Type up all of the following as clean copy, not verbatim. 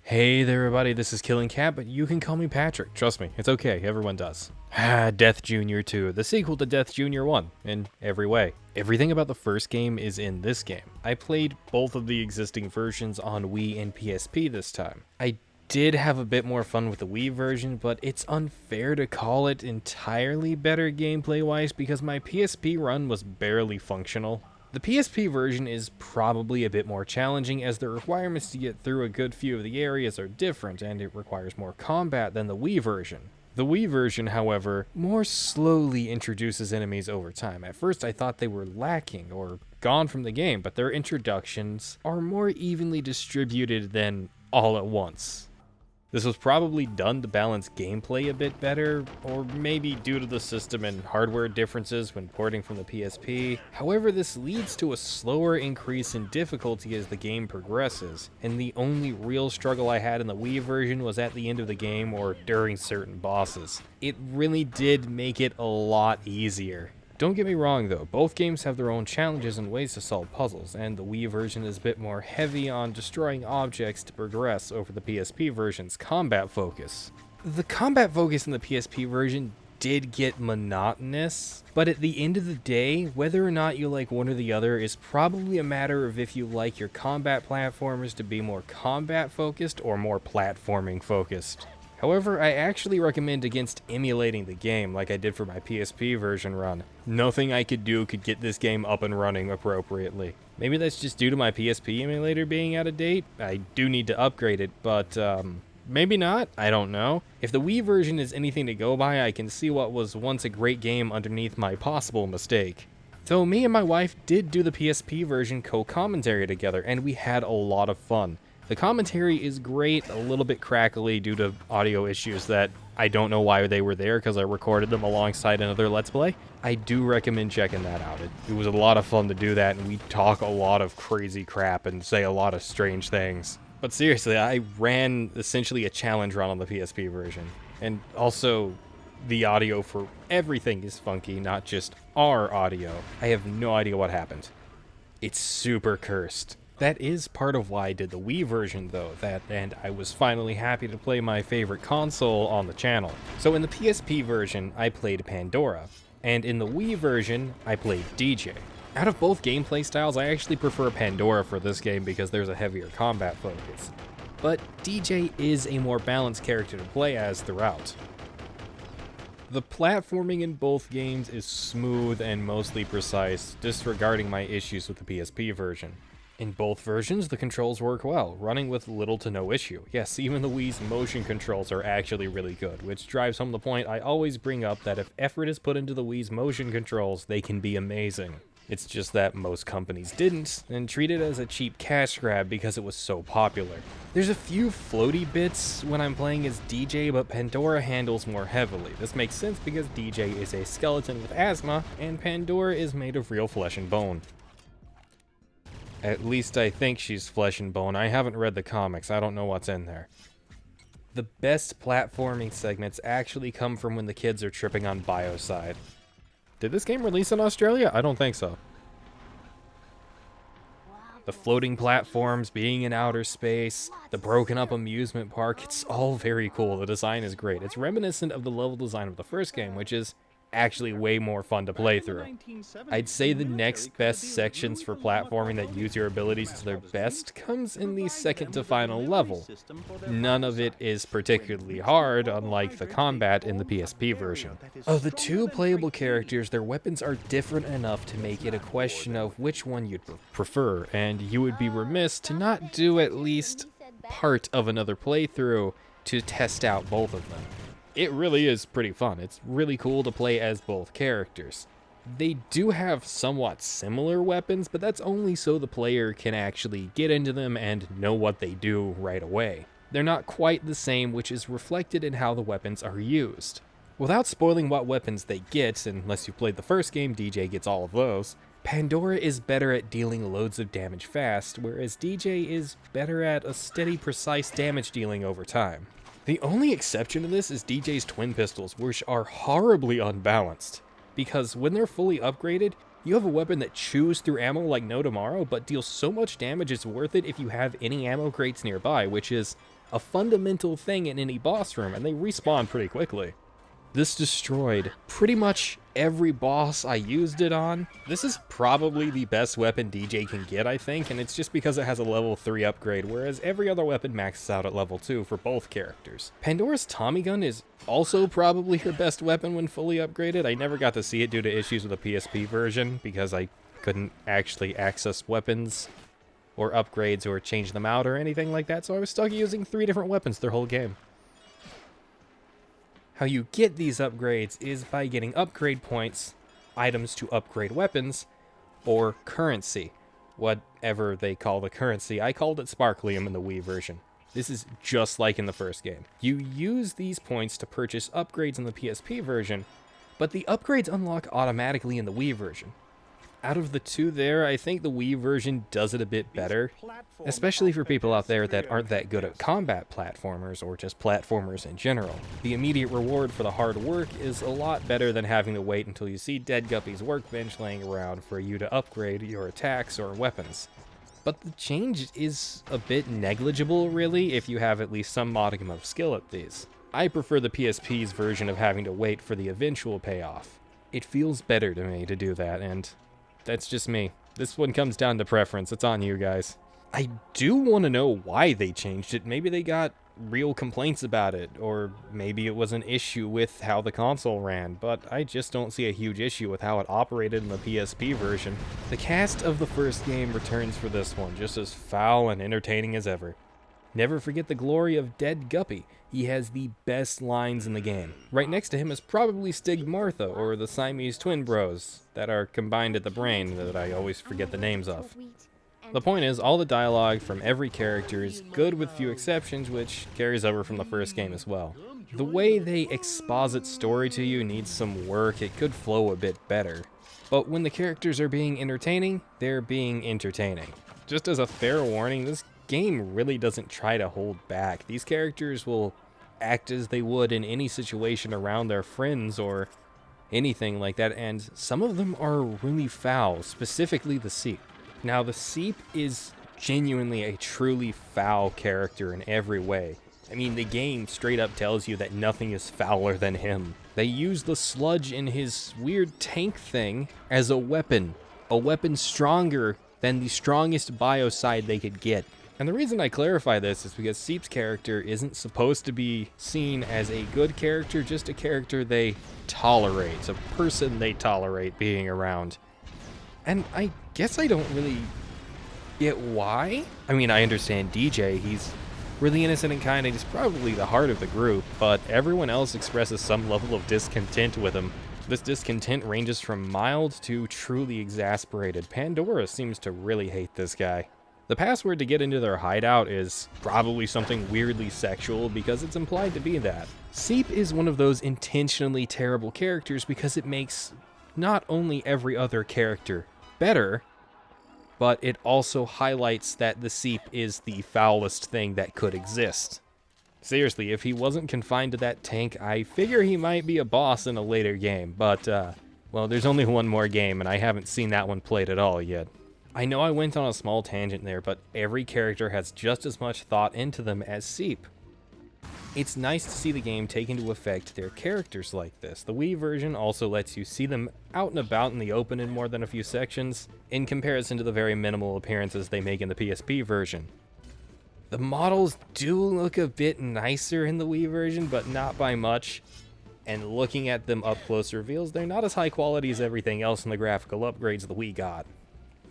Hey there everybody, this is Killing Cat, but you can call me Patrick. Trust me, it's okay, everyone does. Death Jr. 2, the sequel to Death Jr. 1, in every way. Everything about the first game is in this game. I played both of the existing versions on Wii and PSP this time. I did have a bit more fun with the Wii version, but it's unfair to call it entirely better gameplay-wise because my PSP run was barely functional. The PSP version is probably a bit more challenging as the requirements to get through a good few of the areas are different and it requires more combat than the Wii version. The Wii version, however, more slowly introduces enemies over time. At first I thought they were lacking or gone from the game, but their introductions are more evenly distributed than all at once. This was probably done to balance gameplay a bit better, or maybe due to the system and hardware differences when porting from the PSP. However, this leads to a slower increase in difficulty as the game progresses, and the only real struggle I had in the Wii version was at the end of the game or during certain bosses. It really did make it a lot easier. Don't get me wrong though, both games have their own challenges and ways to solve puzzles, and the Wii version is a bit more heavy on destroying objects to progress over the PSP version's combat focus. The combat focus in the PSP version did get monotonous, but at the end of the day, whether or not you like one or the other is probably a matter of if you like your combat platformers to be more combat focused or more platforming focused. However, I actually recommend against emulating the game like I did for my PSP version run. Nothing I could do could get this game up and running appropriately. Maybe that's just due to my PSP emulator being out of date. I do need to upgrade it, but maybe not, I don't know. If the Wii version is anything to go by, I can see what was once a great game underneath my possible mistake. So me and my wife did do the PSP version co-commentary together, and we had a lot of fun. The commentary is great, a little bit crackly due to audio issues that I don't know why they were there because I recorded them alongside another Let's Play. I do recommend checking that out. It was a lot of fun to do that, and we talk a lot of crazy crap and say a lot of strange things. But seriously, I ran essentially a challenge run on the PSP version. And also, the audio for everything is funky, not just our audio. I have no idea what happened. It's super cursed. That is part of why I did the Wii version though, and I was finally happy to play my favorite console on the channel. So in the PSP version, I played Pandora, and in the Wii version, I played DJ. Out of both gameplay styles, I actually prefer Pandora for this game because there's a heavier combat focus. But DJ is a more balanced character to play as throughout. The platforming in both games is smooth and mostly precise, disregarding my issues with the PSP version. In both versions, the controls work well, running with little to no issue. Yes, even the Wii's motion controls are actually really good, which drives home the point I always bring up that if effort is put into the Wii's motion controls, they can be amazing. It's just that most companies didn't, and treat it as a cheap cash grab because it was so popular. There's a few floaty bits when I'm playing as DJ, but Pandora handles more heavily. This makes sense because DJ is a skeleton with asthma, and Pandora is made of real flesh and bone. At least I think she's flesh and bone. I haven't read the comics. I don't know what's in there. The best platforming segments actually come from when the kids are tripping on Biocide. Did this game release in Australia? I don't think so. The floating platforms, being in outer space, the broken up amusement park, it's all very cool. The design is great. It's reminiscent of the level design of the first game, which is actually way more fun to play through. I'd say the next best sections for platforming that use your abilities to their best comes in the second to final level. None of it is particularly hard, unlike the combat in the PSP version. Of the two playable characters, their weapons are different enough to make it a question of which one you'd prefer, and you would be remiss to not do at least part of another playthrough to test out both of them. It really is pretty fun. It's really cool to play as both characters. They do have somewhat similar weapons, but that's only so the player can actually get into them and know what they do right away. They're not quite the same, which is reflected in how the weapons are used. Without spoiling what weapons they get, unless you've played the first game, DJ gets all of those, Pandora is better at dealing loads of damage fast, whereas DJ is better at a steady, precise damage dealing over time. The only exception to this is DJ's twin pistols, which are horribly unbalanced, because when they're fully upgraded, you have a weapon that chews through ammo like no tomorrow, but deals so much damage it's worth it if you have any ammo crates nearby, which is a fundamental thing in any boss room, and they respawn pretty quickly. This destroyed pretty much every boss I used it on. This is probably the best weapon DJ can get, I think, and it's just because it has a level 3 upgrade, whereas every other weapon maxes out at level 2 for both characters. Pandora's Tommy Gun is also probably her best weapon when fully upgraded. I never got to see it due to issues with the PSP version, because I couldn't actually access weapons or upgrades or change them out or anything like that, so I was stuck using 3 different weapons their whole game. How you get these upgrades is by getting upgrade points, items to upgrade weapons, or currency. Whatever they call the currency. I called it Sparklium in the Wii version. This is just like in the first game. You use these points to purchase upgrades in the PSP version, but the upgrades unlock automatically in the Wii version. Out of the two there, I think the Wii version does it a bit better, especially for people out there that aren't that good at combat platformers or just platformers in general. The immediate reward for the hard work is a lot better than having to wait until you see Dead Guppy's workbench laying around for you to upgrade your attacks or weapons. But the change is a bit negligible, really, if you have at least some modicum of skill at these. I prefer the PSP's version of having to wait for the eventual payoff. It feels better to me to do that, and that's just me. This one comes down to preference. It's on you guys. I do want to know why they changed it. Maybe they got real complaints about it, or maybe it was an issue with how the console ran, but I just don't see a huge issue with how it operated in the PSP version. The cast of the first game returns for this one, just as foul and entertaining as ever. Never forget the glory of Dead Guppy. He has the best lines in the game. Right next to him is probably Stig Martha, or the Siamese twin bros that are combined at the brain that I always forget the names of. The point is, all the dialogue from every character is good with few exceptions, which carries over from the first game as well. The way they exposit story to you needs some work. It could flow a bit better. But when the characters are being entertaining, they're being entertaining. Just as a fair warning, this game really doesn't try to hold back. These characters will act as they would in any situation around their friends or anything like that, and some of them are really foul, specifically the Seep. Now, the Seep is genuinely a truly foul character in every way. I mean, the game straight up tells you that nothing is fouler than him. They use the sludge in his weird tank thing as a weapon stronger than the strongest biocide they could get. And the reason I clarify this is because Seep's character isn't supposed to be seen as a good character, just a character they tolerate, a person they tolerate being around. And I guess I don't really get why. I mean, I understand DJ, he's really innocent and kind, and he's probably the heart of the group, but everyone else expresses some level of discontent with him. This discontent ranges from mild to truly exasperated. Pandora seems to really hate this guy. The password to get into their hideout is probably something weirdly sexual because it's implied to be that. Seep is one of those intentionally terrible characters because it makes not only every other character better, but it also highlights that the Seep is the foulest thing that could exist. Seriously, if he wasn't confined to that tank, I figure he might be a boss in a later game, but, well, there's only one more game, and I haven't seen that one played at all yet. I know I went on a small tangent there, but every character has just as much thought into them as Seep. It's nice to see the game take into effect their characters like this. The Wii version also lets you see them out and about in the open in more than a few sections, in comparison to the very minimal appearances they make in the PSP version. The models do look a bit nicer in the Wii version, but not by much, and looking at them up close reveals they're not as high quality as everything else in the graphical upgrades the Wii got.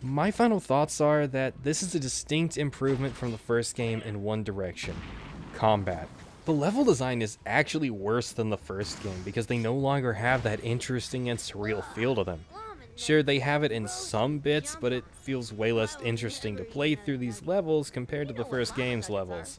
My final thoughts are that this is a distinct improvement from the first game in one direction: combat. The level design is actually worse than the first game because they no longer have that interesting and surreal feel to them. Sure, they have it in some bits, but it feels way less interesting to play through these levels compared to the first game's levels.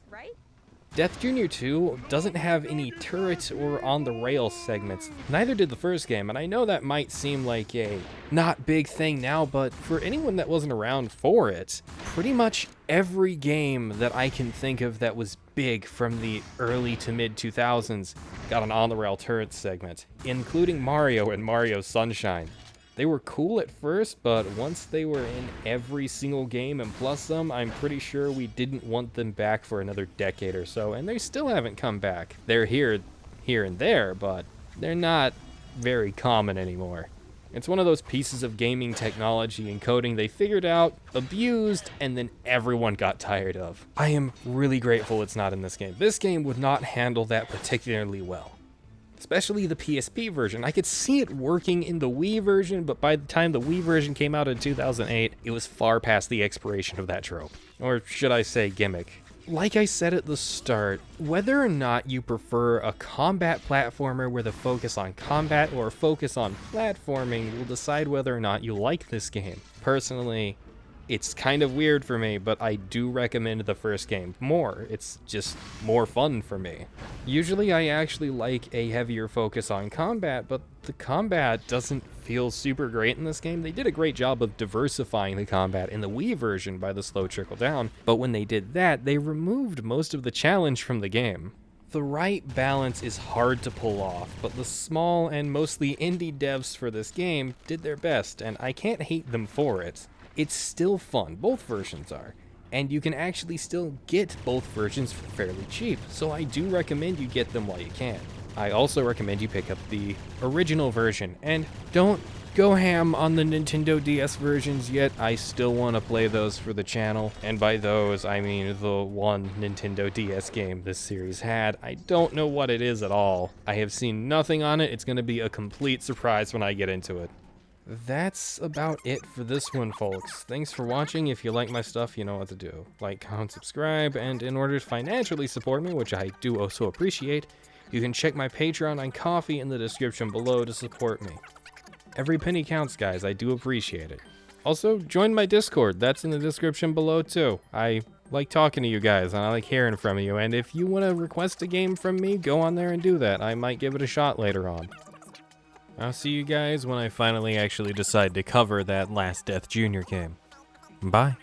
Death Jr. 2 doesn't have any turret or on-the-rail segments. Neither did the first game, and I know that might seem like a not big thing now, but for anyone that wasn't around for it, pretty much every game that I can think of that was big from the early to mid-2000s got an on-the-rail turret segment, including Mario and Mario Sunshine. They were cool at first, but once they were in every single game and plus some, I'm pretty sure we didn't want them back for another decade or so, and they still haven't come back. They're here and there, but they're not very common anymore. It's one of those pieces of gaming technology and coding they figured out, abused, and then everyone got tired of. I am really grateful it's not in this game. This game would not handle that particularly well. Especially the PSP version. I could see it working in the Wii version, but by the time the Wii version came out in 2008, it was far past the expiration of that trope. Or should I say gimmick. Like I said at the start, whether or not you prefer a combat platformer with a focus on combat or a focus on platforming will decide whether or not you like this game. Personally, it's kind of weird for me, but I do recommend the first game more. It's just more fun for me. Usually I actually like a heavier focus on combat, but the combat doesn't feel super great in this game. They did a great job of diversifying the combat in the Wii version by the slow trickle down, but when they did that, they removed most of the challenge from the game. The right balance is hard to pull off, but the small and mostly indie devs for this game did their best, and I can't hate them for it. It's still fun, both versions are, and you can actually still get both versions for fairly cheap, so I do recommend you get them while you can. I also recommend you pick up the original version, and don't go ham on the Nintendo DS versions yet. I still want to play those for the channel, and by those I mean the one Nintendo DS game this series had. I don't know what it is at all. I have seen nothing on it. It's going to be a complete surprise when I get into it. That's about it for this one, folks. Thanks for watching. If you like my stuff, you know what to do. Like, comment, subscribe, and in order to financially support me, which I do also appreciate, you can check my Patreon and Ko-fi in the description below to support me. Every penny counts, guys. I do appreciate it. Also, join my Discord. That's in the description below, too. I like talking to you guys, and I like hearing from you, and if you want to request a game from me, go on there and do that. I might give it a shot later on. I'll see you guys when I finally actually decide to cover that last Death Jr. game. Bye.